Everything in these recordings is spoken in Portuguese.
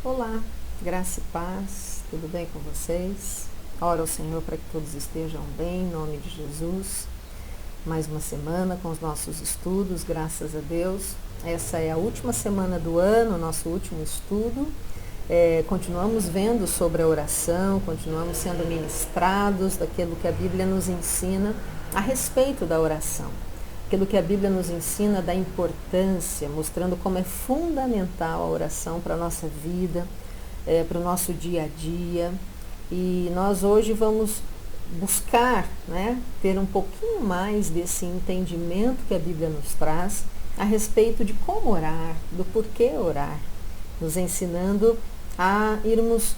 Olá, graça e paz, tudo bem com vocês? Ora ao Senhor para que todos estejam bem, em nome de Jesus. Mais uma semana com os nossos estudos, graças a Deus. Essa é a última semana do ano, nosso último estudo. Continuamos vendo sobre a oração, continuamos sendo ministrados daquilo que a Bíblia nos ensina a respeito da oração. Aquilo que a Bíblia nos ensina da importância, mostrando como é fundamental a oração para a nossa vida, para o nosso dia a dia. E nós hoje vamos buscar, ter um pouquinho mais desse entendimento que a Bíblia nos traz a respeito de como orar, do porquê orar, nos ensinando a irmos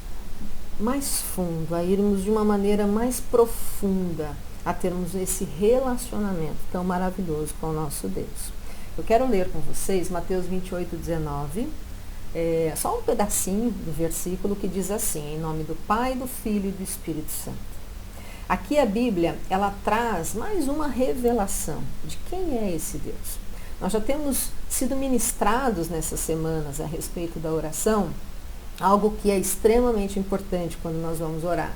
mais fundo, a irmos de uma maneira mais profunda, a termos esse relacionamento tão maravilhoso com o nosso Deus. Eu quero ler com vocês Mateus 28:19, só um pedacinho do versículo que diz assim: em nome do Pai, do Filho e do Espírito Santo. Aqui a Bíblia, ela traz mais uma revelação de quem é esse Deus. Nós já temos sido ministrados nessas semanas a respeito da oração, algo que é extremamente importante quando nós vamos orar,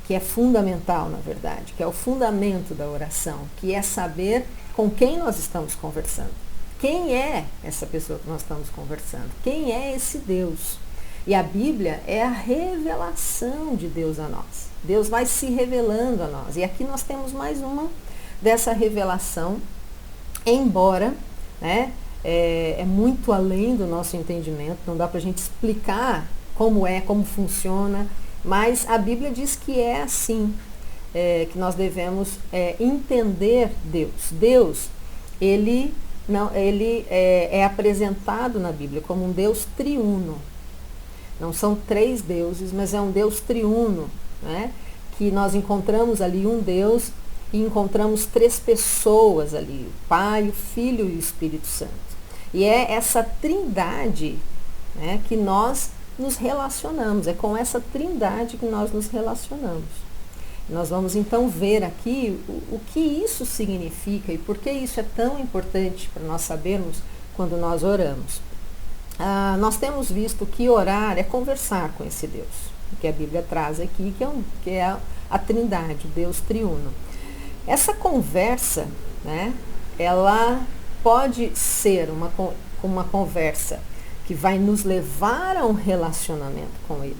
que é fundamental, na verdade, que é o fundamento da oração, que é saber com quem nós estamos conversando. Quem é essa pessoa que nós estamos conversando? Quem é esse Deus? E a Bíblia é a revelação de Deus a nós. Deus vai se revelando a nós. E aqui nós temos mais uma dessa revelação, embora, é muito além do nosso entendimento, não dá para a gente explicar como funciona, mas a Bíblia diz que é assim, que nós devemos entender Deus. Deus, ele é apresentado na Bíblia como um Deus triuno. Não são três deuses, mas é um Deus triuno, que nós encontramos ali um Deus e encontramos três pessoas ali, o Pai, o Filho e o Espírito Santo. E é essa trindade que nós nos relacionamos, é com essa trindade que nós nos relacionamos. Nós vamos então ver aqui o que isso significa e por que isso é tão importante para nós sabermos quando nós oramos. Nós temos visto que orar é conversar com esse Deus, que a Bíblia traz aqui, que é a trindade, o Deus triuno. Essa conversa, ela pode ser uma conversa que vai nos levar a um relacionamento com Ele.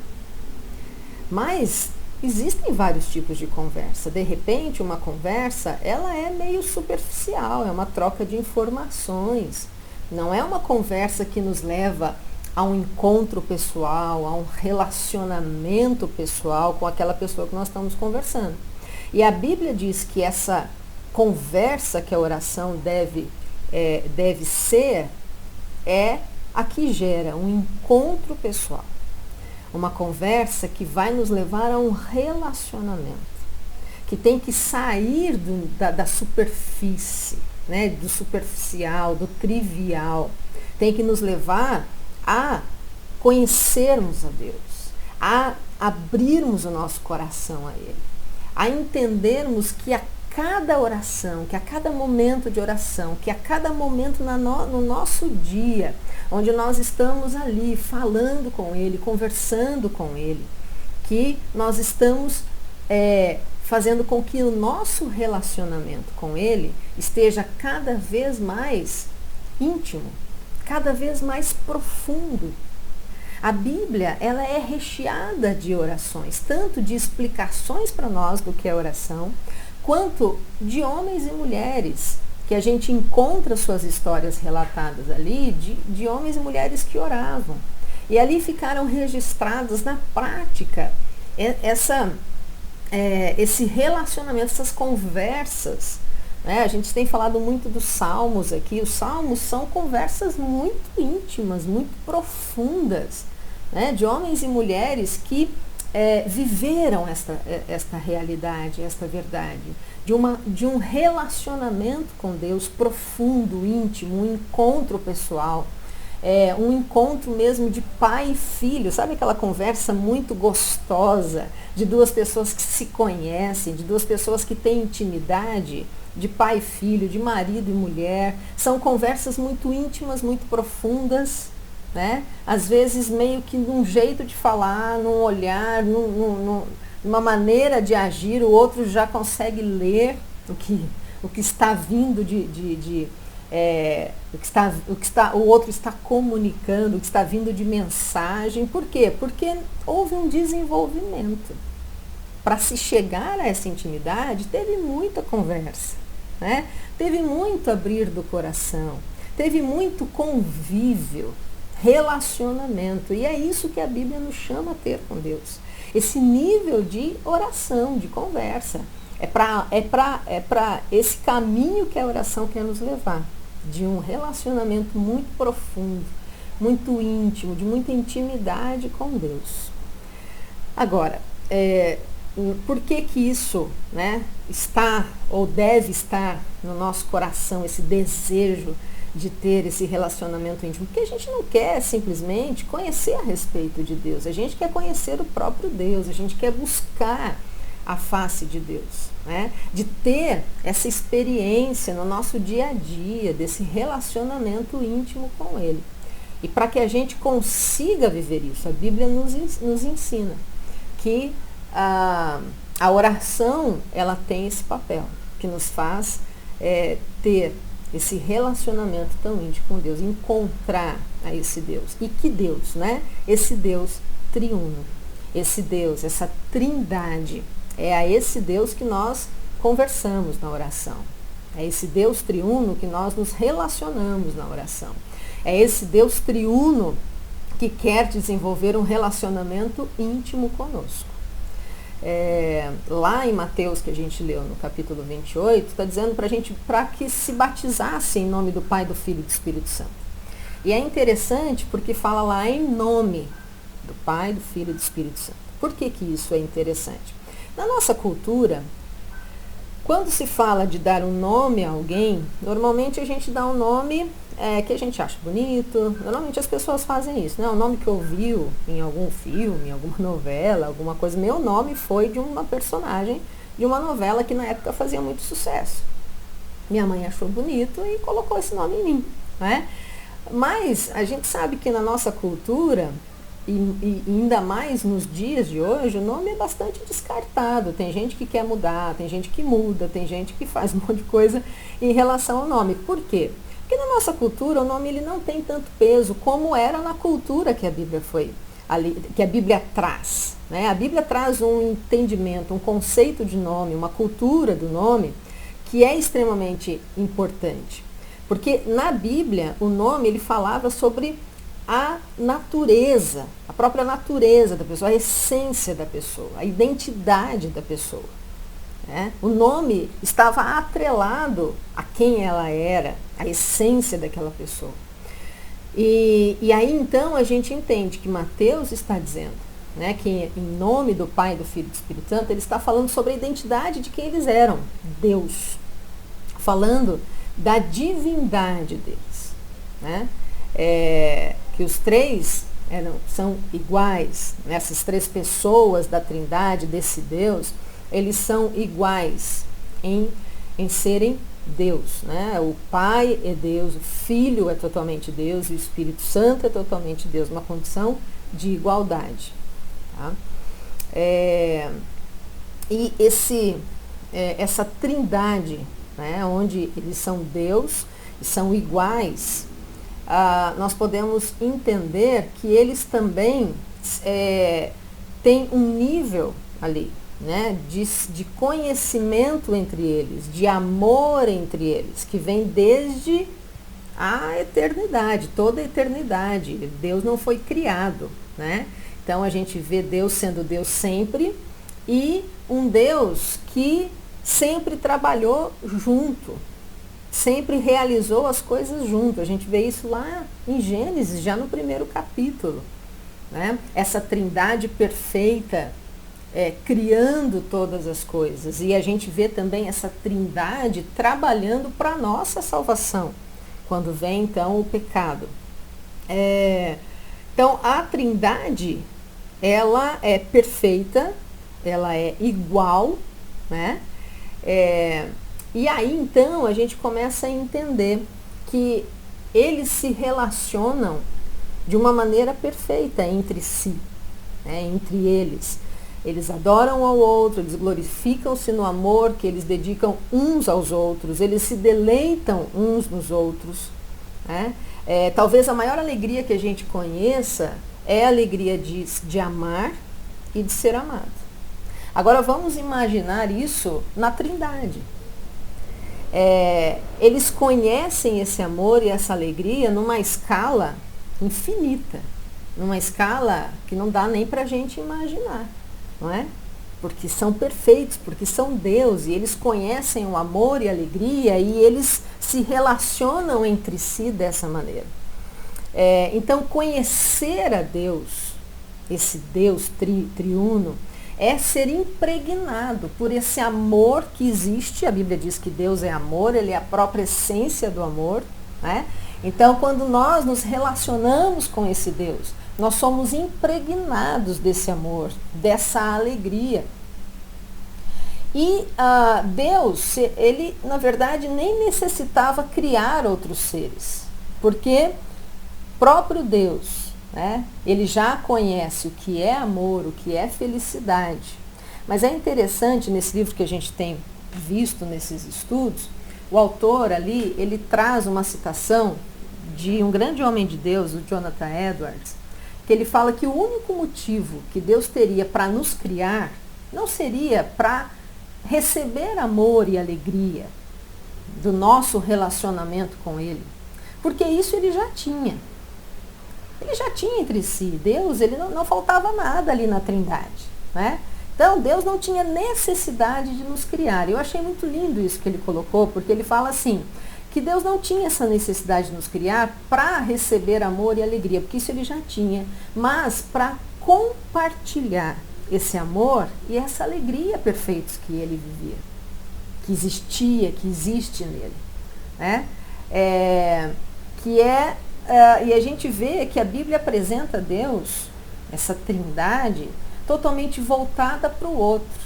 Mas existem vários tipos de conversa. De repente, uma conversa, ela é meio superficial, é uma troca de informações. Não é uma conversa que nos leva a um encontro pessoal, a um relacionamento pessoal com aquela pessoa que nós estamos conversando. E a Bíblia diz que essa conversa que a oração deve ser, a que gera um encontro pessoal. Uma conversa que vai nos levar a um relacionamento, que tem que sair da superfície, do superficial, do trivial. Tem que nos levar a conhecermos a Deus, a abrirmos o nosso coração a Ele, a entendermos que a cada oração, que a cada momento de oração, que a cada momento no nosso dia, onde nós estamos ali falando com Ele, conversando com Ele, que nós estamos fazendo com que o nosso relacionamento com Ele esteja cada vez mais íntimo, cada vez mais profundo. A Bíblia, ela é recheada de orações, tanto de explicações para nós do que é oração, quanto de homens e mulheres, que a gente encontra suas histórias relatadas ali, de homens e mulheres que oravam. E ali ficaram registrados na prática esse relacionamento, essas conversas. A gente tem falado muito dos salmos aqui. Os salmos são conversas muito íntimas, muito profundas, de homens e mulheres que viveram esta realidade, esta verdade, de um relacionamento com Deus profundo, íntimo, um encontro pessoal, um encontro mesmo de pai e filho. Sabe aquela conversa muito gostosa de duas pessoas que se conhecem, de duas pessoas que têm intimidade, de pai e filho, de marido e mulher? São conversas muito íntimas, muito profundas, né? Às vezes meio que num jeito de falar, num olhar, numa maneira de agir, o outro já consegue ler o que está vindo o outro está comunicando, o que está vindo de mensagem. Por quê? Porque houve um desenvolvimento. Para se chegar a essa intimidade, teve muita conversa, né? Teve muito abrir do coração, teve muito convívio, relacionamento. E é isso que a Bíblia nos chama a ter com Deus. Esse nível de oração, de conversa. É para esse caminho que a oração quer nos levar. De um relacionamento muito profundo, muito íntimo, de muita intimidade com Deus. Agora, por que isso, né, está ou deve estar no nosso coração, esse desejo de ter esse relacionamento íntimo? Porque a gente não quer simplesmente conhecer a respeito de Deus, a gente quer conhecer o próprio Deus, a gente quer buscar a face de Deus, né? De ter essa experiência no nosso dia a dia, desse relacionamento íntimo com Ele. E para que a gente consiga viver isso, a Bíblia nos ensina que a oração, ela tem esse papel, que nos faz ter esse relacionamento tão íntimo com Deus, encontrar a esse Deus. E que Deus, né? Esse Deus triuno, esse Deus, essa trindade. É a esse Deus que nós conversamos na oração. É esse Deus triuno que nós nos relacionamos na oração. É esse Deus triuno que quer desenvolver um relacionamento íntimo conosco. Lá em Mateus, que a gente leu no capítulo 28, está dizendo para a gente para que se batizasse em nome do Pai, do Filho e do Espírito Santo. E é interessante porque fala lá em nome do Pai, do Filho e do Espírito Santo. Por que isso é interessante? Na nossa cultura, quando se fala de dar um nome a alguém, normalmente a gente dá um nome que a gente acha bonito. Normalmente as pessoas fazem isso, né? O nome que ouviu em algum filme, em alguma novela, alguma coisa. Meu nome foi de uma personagem de uma novela que na época fazia muito sucesso. Minha mãe achou bonito e colocou esse nome em mim, né? Mas a gente sabe que na nossa cultura, e ainda mais nos dias de hoje, o nome é bastante descartado. Tem gente que quer mudar, tem gente que muda, tem gente que faz um monte de coisa em relação ao nome. Por quê? Porque na nossa cultura o nome ele não tem tanto peso como era na cultura que a Bíblia que a Bíblia traz, né? A Bíblia traz um entendimento, um conceito de nome, uma cultura do nome que é extremamente importante. Porque na Bíblia o nome ele falava sobre a natureza, a própria natureza da pessoa, a essência da pessoa, a identidade da pessoa. Né? O nome estava atrelado a quem ela era, a essência daquela pessoa. E aí então a gente entende que Mateus está dizendo, né, que em nome do Pai, do Filho e do Espírito Santo, ele está falando sobre a identidade de quem eles eram, Deus. Falando da divindade deles. Né? Que os três são iguais, né? Essas três pessoas da Trindade, desse Deus, eles são iguais em serem Deus. Né? O Pai é Deus, o Filho é totalmente Deus, e o Espírito Santo é totalmente Deus, uma condição de igualdade. Tá? E essa Trindade, né, onde eles são Deus e são iguais, nós podemos entender que eles também têm um nível ali, né, de conhecimento entre eles, de amor entre eles, que vem desde a eternidade, toda a eternidade. Deus não foi criado, né? Então a gente vê Deus sendo Deus sempre e um Deus que sempre trabalhou junto, sempre realizou as coisas junto. A gente vê isso lá em Gênesis, já no primeiro capítulo. Né? Essa trindade perfeita criando todas as coisas. E a gente vê também essa trindade trabalhando para a nossa salvação, quando vem então o pecado. Então a trindade, ela é perfeita, ela é igual, né? E aí então a gente começa a entender que eles se relacionam de uma maneira perfeita entre si, né, entre eles. Eles adoram ao outro, eles glorificam-se no amor que eles dedicam uns aos outros, eles se deleitam uns nos outros. Né? Talvez a maior alegria que a gente conheça é a alegria de amar e de ser amado. Agora vamos imaginar isso na Trindade. Eles conhecem esse amor e essa alegria numa escala infinita, numa escala que não dá nem para a gente imaginar, não é? Porque são perfeitos, porque são Deus, e eles conhecem o amor e a alegria, e eles se relacionam entre si dessa maneira. Então, conhecer a Deus, esse Deus triuno, é ser impregnado por esse amor que existe. A Bíblia diz que Deus é amor, Ele é a própria essência do amor, né? Então, quando nós nos relacionamos com esse Deus, nós somos impregnados desse amor, dessa alegria. E Deus, Ele, na verdade, nem necessitava criar outros seres, porque próprio Deus, né, Ele já conhece o que é amor, o que é felicidade. Mas é interessante, nesse livro que a gente tem visto nesses estudos, o autor ali, ele traz uma citação de um grande homem de Deus, o Jonathan Edwards, que ele fala que o único motivo que Deus teria para nos criar não seria para receber amor e alegria do nosso relacionamento com Ele, porque isso Ele já tinha. Ele já tinha entre si. Deus, Ele não faltava nada ali na Trindade, né? Então, Deus não tinha necessidade de nos criar. Eu achei muito lindo isso que ele colocou, porque ele fala assim, que Deus não tinha essa necessidade de nos criar para receber amor e alegria, porque isso Ele já tinha, mas para compartilhar esse amor e essa alegria perfeitos que Ele vivia, que existia, que existe nele, né? E a gente vê que a Bíblia apresenta Deus, essa trindade, totalmente voltada para o outro.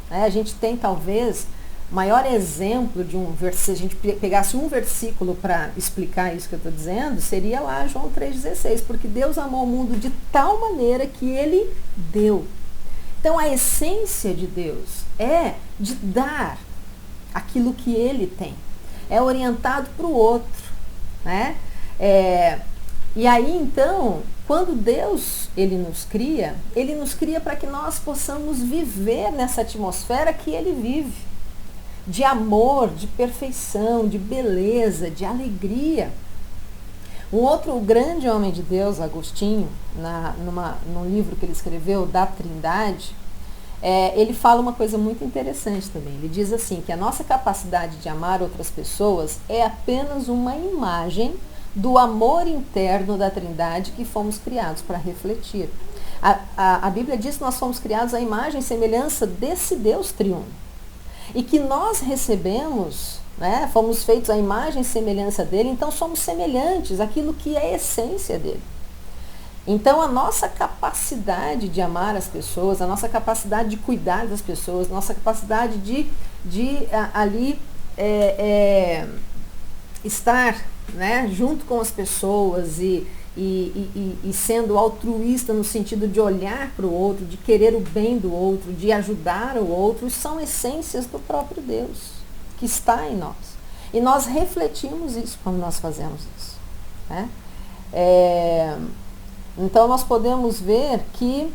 Né? A gente tem talvez o maior exemplo de um versículo, se a gente pegasse um versículo para explicar isso que eu estou dizendo, seria lá João 3,16, porque Deus amou o mundo de tal maneira que Ele deu. Então a essência de Deus é de dar aquilo que Ele tem, é orientado para o outro, né? E aí então, quando Deus Ele nos cria para que nós possamos viver nessa atmosfera que Ele vive, de amor, de perfeição, de beleza, de alegria. Um outro grande homem de Deus, Agostinho, num livro que ele escreveu, da Trindade, ele fala uma coisa muito interessante também. Ele diz assim, que a nossa capacidade de amar outras pessoas é apenas uma imagem do amor interno da Trindade que fomos criados para refletir. A Bíblia diz que nós fomos criados à imagem e semelhança desse Deus triuno. E que nós recebemos, né, fomos feitos à imagem e semelhança dele, então somos semelhantes àquilo que é a essência dele. Então a nossa capacidade de amar as pessoas, a nossa capacidade de cuidar das pessoas, nossa capacidade de ali estar, né, junto com as pessoas e sendo altruísta no sentido de olhar para o outro, de querer o bem do outro, de ajudar o outro, são essências do próprio Deus que está em nós. E nós refletimos isso quando nós fazemos isso, né? Então nós podemos ver que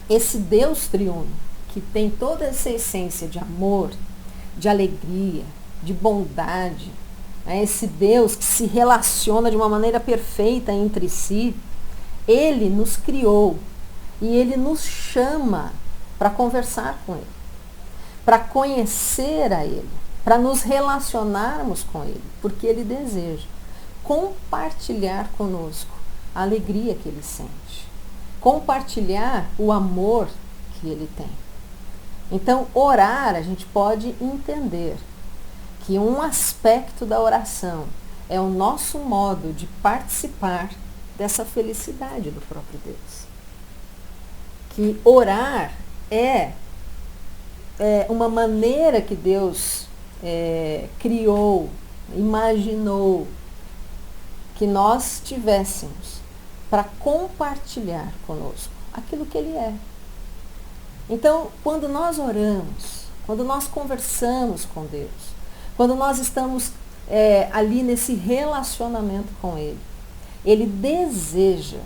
esse Deus triuno, que tem toda essa essência de amor, de alegria, de bondade, esse Deus que se relaciona de uma maneira perfeita entre si, Ele nos criou e Ele nos chama para conversar com Ele, para conhecer a Ele, para nos relacionarmos com Ele, porque Ele deseja compartilhar conosco a alegria que Ele sente, compartilhar o amor que Ele tem. Então, orar, a gente pode entender que um aspecto da oração é o nosso modo de participar dessa felicidade do próprio Deus. Que orar é uma maneira que Deus criou, imaginou que nós tivéssemos para compartilhar conosco aquilo que Ele é. Então, quando nós oramos, quando nós conversamos com Deus, quando nós estamos ali nesse relacionamento com Ele, Ele deseja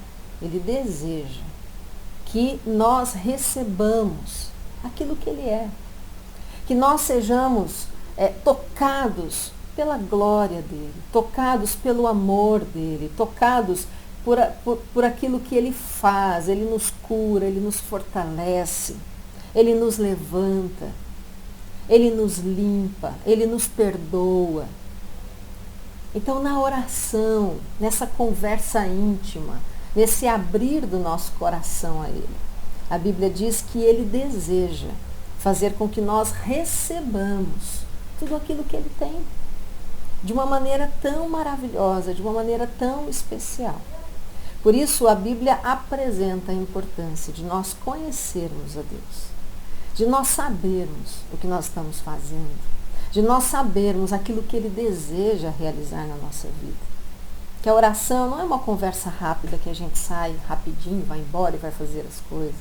que nós recebamos aquilo que Ele é. Que nós sejamos tocados pela glória dEle, tocados pelo amor dEle, tocados por aquilo que Ele faz. Ele nos cura, Ele nos fortalece, Ele nos levanta, Ele nos limpa, Ele nos perdoa. Então, na oração, nessa conversa íntima, nesse abrir do nosso coração a Ele, a Bíblia diz que Ele deseja fazer com que nós recebamos tudo aquilo que Ele tem, de uma maneira tão maravilhosa, de uma maneira tão especial. Por isso, a Bíblia apresenta a importância de nós conhecermos a Deus, de nós sabermos o que nós estamos fazendo, de nós sabermos aquilo que Ele deseja realizar na nossa vida. Que a oração não é uma conversa rápida que a gente sai rapidinho, vai embora e vai fazer as coisas.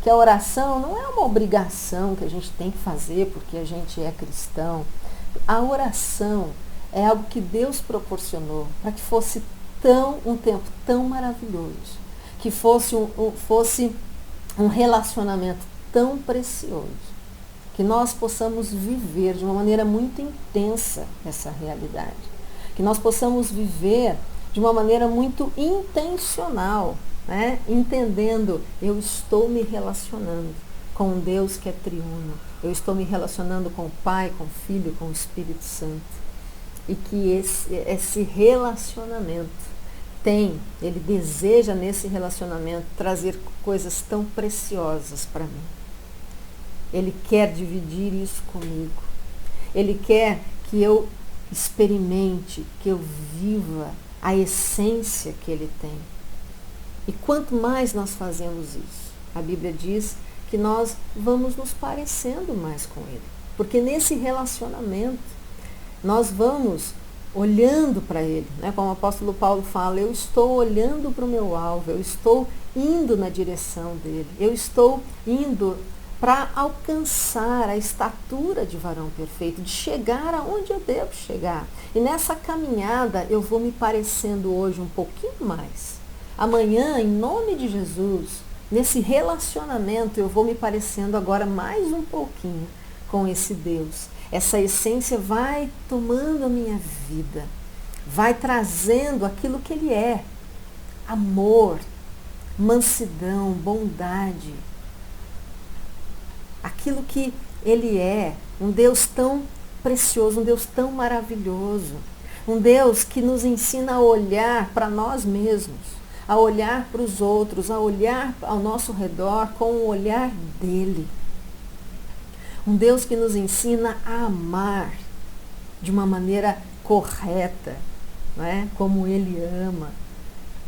Que a oração não é uma obrigação que a gente tem que fazer porque a gente é cristão. A oração é algo que Deus proporcionou para que fosse um tempo tão maravilhoso, que fosse um relacionamento tão precioso, que nós possamos viver de uma maneira muito intensa essa realidade, que nós possamos viver de uma maneira muito intencional, né? Entendendo, eu estou me relacionando com um Deus que é triuno, eu estou me relacionando com o Pai, com o Filho, com o Espírito Santo, e que esse relacionamento Ele deseja nesse relacionamento trazer coisas tão preciosas para mim. Ele quer dividir isso comigo. Ele quer que eu experimente, que eu viva a essência que Ele tem. E quanto mais nós fazemos isso, a Bíblia diz que nós vamos nos parecendo mais com Ele. Porque nesse relacionamento, nós vamos olhando para Ele, né? Como o apóstolo Paulo fala, eu estou olhando para o meu alvo, eu estou indo na direção dEle, eu estou indo para alcançar a estatura de varão perfeito, de chegar aonde eu devo chegar. E nessa caminhada eu vou me parecendo hoje um pouquinho mais. Amanhã, em nome de Jesus, nesse relacionamento eu vou me parecendo agora mais um pouquinho com esse Deus. Essa essência vai tomando a minha vida, vai trazendo aquilo que Ele é. Amor, mansidão, bondade. Aquilo que Ele é, um Deus tão precioso, um Deus tão maravilhoso, um Deus que nos ensina a olhar para nós mesmos, a olhar para os outros, a olhar ao nosso redor com o olhar dEle. Um Deus que nos ensina a amar de uma maneira correta, não é? Como Ele ama.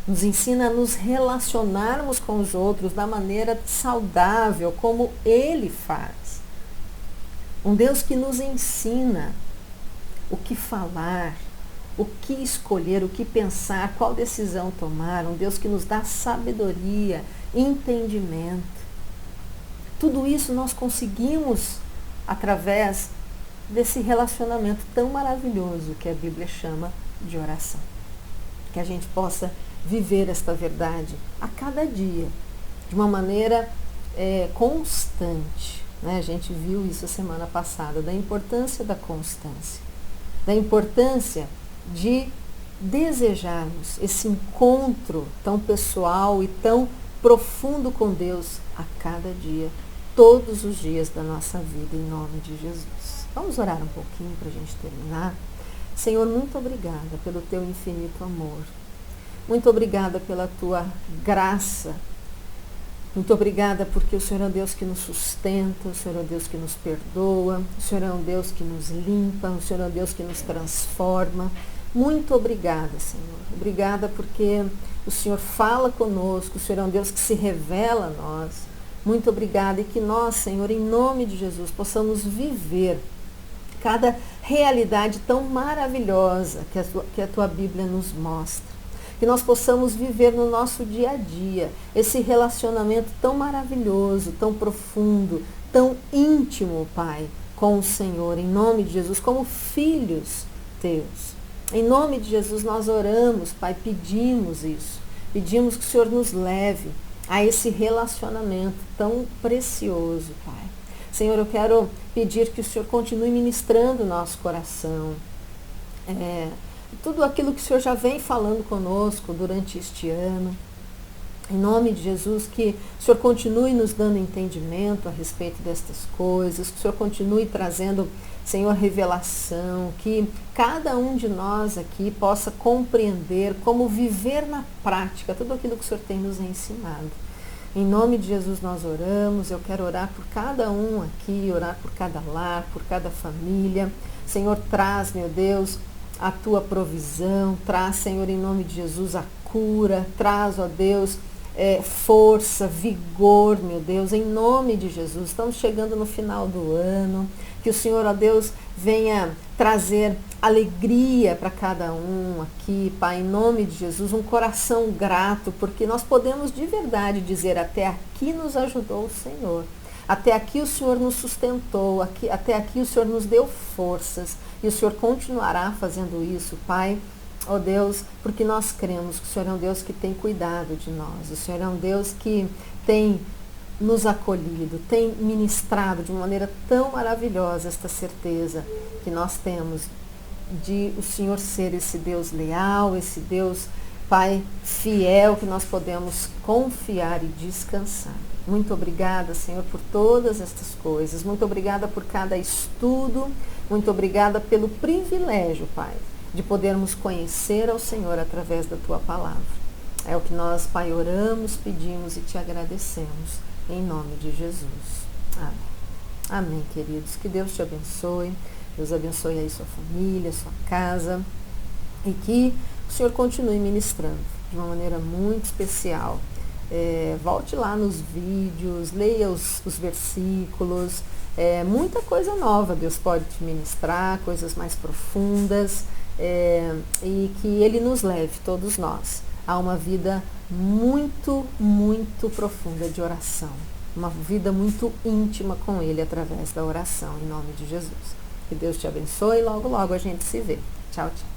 Nos ensina a nos relacionarmos com os outros da maneira saudável, como Ele faz. Um Deus que nos ensina o que falar, o que escolher, o que pensar, qual decisão tomar. Um Deus que nos dá sabedoria, entendimento. Tudo isso nós conseguimos através desse relacionamento tão maravilhoso que a Bíblia chama de oração. Que a gente possa viver esta verdade a cada dia, de uma maneira constante. Né? A gente viu isso a semana passada, da importância da constância, da importância de desejarmos esse encontro tão pessoal e tão profundo com Deus a cada dia, todos os dias da nossa vida, em nome de Jesus. Vamos orar um pouquinho para a gente terminar? Senhor, muito obrigada pelo Teu infinito amor. Muito obrigada pela Tua graça. Muito obrigada porque o Senhor é um Deus que nos sustenta, o Senhor é um Deus que nos perdoa, o Senhor é um Deus que nos limpa, o Senhor é um Deus que nos transforma. Muito obrigada, Senhor. Obrigada porque o Senhor fala conosco, o Senhor é um Deus que se revela a nós. Muito obrigada e que nós, Senhor, em nome de Jesus, possamos viver cada realidade tão maravilhosa que a Tua Bíblia nos mostra. que nós possamos viver no nosso dia a dia esse relacionamento tão maravilhoso, tão profundo, tão íntimo, Pai, com o Senhor, em nome de Jesus, como filhos teus. Em nome de Jesus nós oramos, Pai, pedimos isso, pedimos que o Senhor nos leve a esse relacionamento tão precioso, Pai. Senhor, eu quero pedir que o Senhor continue ministrando o nosso coração. Tudo aquilo que o Senhor já vem falando conosco durante este ano. Em nome de Jesus, que o Senhor continue nos dando entendimento a respeito destas coisas, que o Senhor continue trazendo, Senhor, revelação, que cada um de nós aqui possa compreender como viver na prática tudo aquilo que o Senhor tem nos ensinado. Em nome de Jesus nós oramos, eu quero orar por cada um aqui, orar por cada lar, por cada família. Senhor, traz, meu Deus, a tua provisão, traz, Senhor, em nome de Jesus, a cura, traz, ó Deus, força, vigor, meu Deus, em nome de Jesus. Estamos chegando no final do ano, que o Senhor, ó Deus, venha trazer alegria para cada um aqui, Pai, em nome de Jesus, um coração grato, porque nós podemos de verdade dizer, até aqui nos ajudou o Senhor. Até aqui o Senhor nos sustentou, até aqui o Senhor nos deu forças, e o Senhor continuará fazendo isso, Pai, ó Deus, porque nós cremos que o Senhor é um Deus que tem cuidado de nós, o Senhor é um Deus que tem nos acolhido, tem ministrado de uma maneira tão maravilhosa esta certeza que nós temos de o Senhor ser esse Deus leal, esse Deus, Pai, fiel, que nós podemos confiar e descansar. Muito obrigada, Senhor, por todas estas coisas. Muito obrigada por cada estudo. Muito obrigada pelo privilégio, Pai, de podermos conhecer ao Senhor através da Tua palavra. É o que nós, Pai, oramos, pedimos e Te agradecemos. Em nome de Jesus. Amém. Amém, queridos. Que Deus te abençoe. Deus abençoe aí sua família, sua casa. E que o Senhor continue ministrando de uma maneira muito especial. Volte lá nos vídeos, leia os versículos. Muita coisa nova Deus pode te ministrar, coisas mais profundas. E que Ele nos leve, todos nós, a uma vida muito, muito profunda de oração. Uma vida muito íntima com Ele através da oração, em nome de Jesus. Que Deus te abençoe e logo, logo a gente se vê. Tchau, tchau.